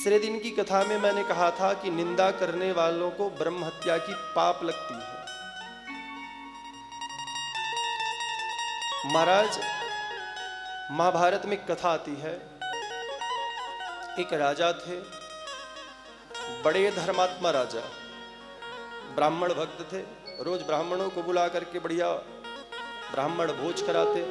तीसरे दिन की कथा में मैंने कहा था कि निंदा करने वालों को ब्रह्म हत्या की पाप लगती है। महाराज, महाभारत में कथा आती है, एक राजा थे, बड़े धर्मात्मा राजा, ब्राह्मण भक्त थे। रोज ब्राह्मणों को बुला करके बढ़िया ब्राह्मण भोज कराते।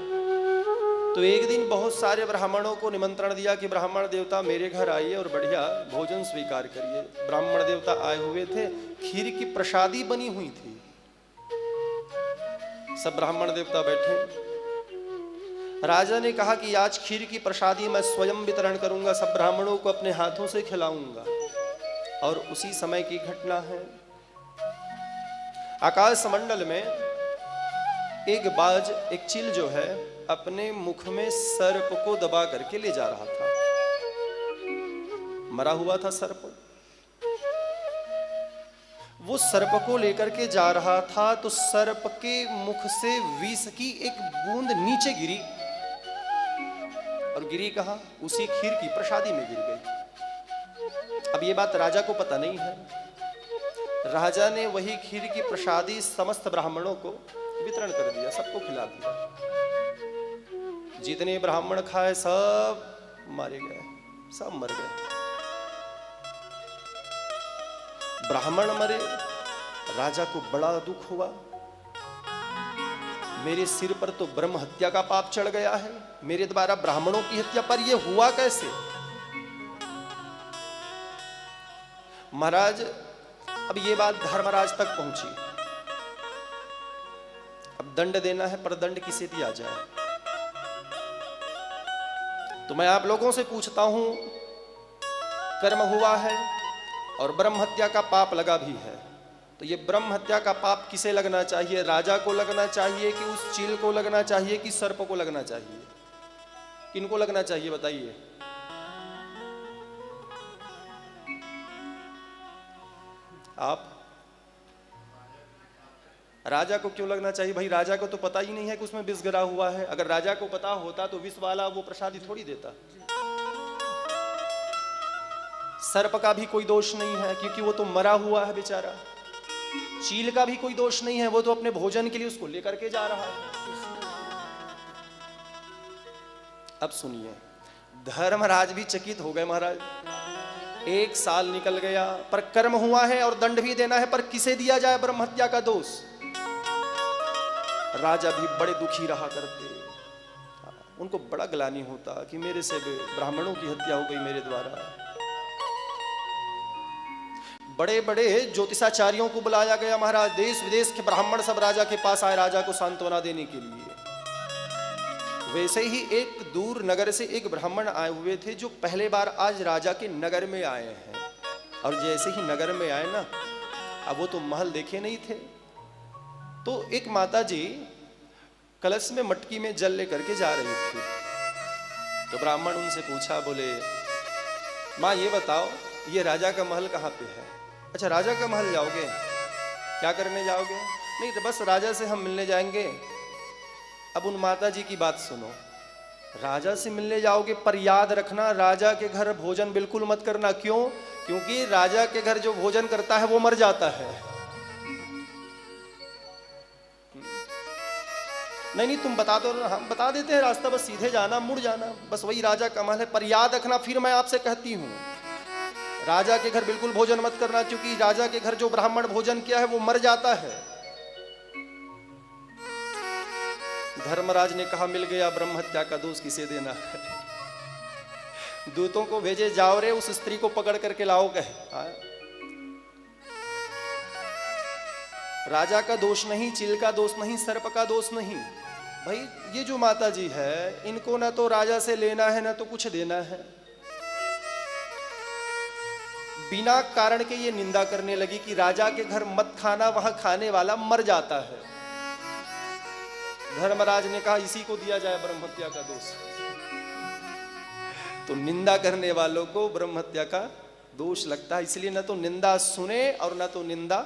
तो एक दिन बहुत सारे ब्राह्मणों को निमंत्रण दिया कि ब्राह्मण देवता मेरे घर आइए और बढ़िया भोजन स्वीकार करिए। ब्राह्मण देवता आए हुए थे, खीर की प्रसादी बनी हुई थी। सब ब्राह्मण देवता बैठे। राजा ने कहा कि आज खीर की प्रसादी मैं स्वयं वितरण करूंगा, सब ब्राह्मणों को अपने हाथों से खिलाऊंगा। और उसी समय की घटना है, आकाश मंडल में एक बाज, एक चिल जो है, अपने मुख में सर्प को दबा करके ले जा रहा था। मरा हुआ था सर्प। वो सर्प को लेकर के जा रहा था तो सर्प के मुख से विष की एक बूंद नीचे गिरी और गिरी कहां? उसी खीर की प्रसादी में गिर गई। अब ये बात राजा को पता नहीं है। राजा ने वही खीर की प्रसादी समस्त ब्राह्मणों को वितरण कर दिया, सबको खिला दिया। जितने ब्राह्मण खाए सब मारे गए, सब मर गए। ब्राह्मण मरे, राजा को बड़ा दुख हुआ। मेरे सिर पर तो ब्रह्म हत्या का पाप चढ़ गया है, मेरे द्वारा ब्राह्मणों की हत्या, पर यह हुआ कैसे? महाराज, अब ये बात धर्मराज तक पहुंची। अब दंड देना है, पर दंड किसे दिया जाए? तो मैं आप लोगों से पूछता हूं, कर्म हुआ है और ब्रह्म हत्या का पाप लगा भी है, तो ये ब्रह्म हत्या का पाप किसे लगना चाहिए? राजा को लगना चाहिए कि उस चील को लगना चाहिए कि सर्प को लगना चाहिए? किनको लगना चाहिए बताइए? आप? राजा को क्यों लगना चाहिए? भाई राजा को तो पता ही नहीं है कि उसमें विष गिरा हुआ है। अगर राजा को पता होता तो विष वाला वो प्रसादी थोड़ी देता। सर्प का भी कोई दोष नहीं है क्योंकि वो तो मरा हुआ है बेचारा। चील का भी कोई दोष नहीं है, वो तो अपने भोजन के लिए उसको लेकर के जा रहा है। अब सुनिए, धर्मराज भी चकित हो गए। महाराज, एक साल निकल गया, पर कर्म हुआ है और दंड भी देना है, पर किसे दिया जाए ब्रह्म हत्या का दोष? राजा भी बड़े दुखी रहा करते, उनको बड़ा ग्लानि होता कि मेरे से ब्राह्मणों की हत्या हो गई मेरे द्वारा। बड़े बड़े ज्योतिषाचार्यों को बुलाया गया महाराज, देश विदेश के ब्राह्मण सब राजा के पास आए राजा को सांत्वना देने के लिए। वैसे ही एक दूर नगर से एक ब्राह्मण आए हुए थे जो पहले बार आज राजा के नगर में आए हैं। और जैसे ही नगर में आए ना, अब वो तो महल देखे नहीं थे, तो एक माता जी कलश में मटकी में जल लेकर के जा रही थी। तो ब्राह्मण उनसे पूछा, बोले माँ ये बताओ ये राजा का महल कहाँ पे है? अच्छा राजा का महल जाओगे, क्या करने जाओगे? नहीं तो बस राजा से हम मिलने जाएंगे। अब उन माता जी की बात सुनो, राजा से मिलने जाओगे, पर याद रखना राजा के घर भोजन बिल्कुल मत करना। क्यों? क्योंकि राजा के घर जो भोजन करता है वो मर जाता है। नहीं तुम बता दो, हम बता देते हैं रास्ता, बस सीधे जाना, मुड़ जाना, बस वही राजा का महल है। पर याद रखना, फिर मैं आपसे कहती हूं, राजा के घर बिल्कुल भोजन मत करना, क्योंकि राजा के घर जो ब्राह्मण भोजन किया है वो मर जाता है। धर्मराज ने कहा, मिल गया, ब्रह्म हत्या का दोष किसे देना है? दूतों को भेजे, जाओ रे उस स्त्री को पकड़ करके लाओ। कहे राजा का दोष नहीं, चिल का दोष नहीं, सर्प का दोष नहीं। भाई ये जो माता जी है, इनको ना तो राजा से लेना है ना तो कुछ देना है। बिना कारण के ये निंदा करने लगी कि राजा के घर मत खाना, वहां खाने वाला मर जाता है। धर्मराज ने कहा इसी को दिया जाए ब्रह्म हत्या का दोष। तो निंदा करने वालों को ब्रह्म हत्या का दोष लगता है, इसलिए ना तो निंदा सुने और ना तो निंदा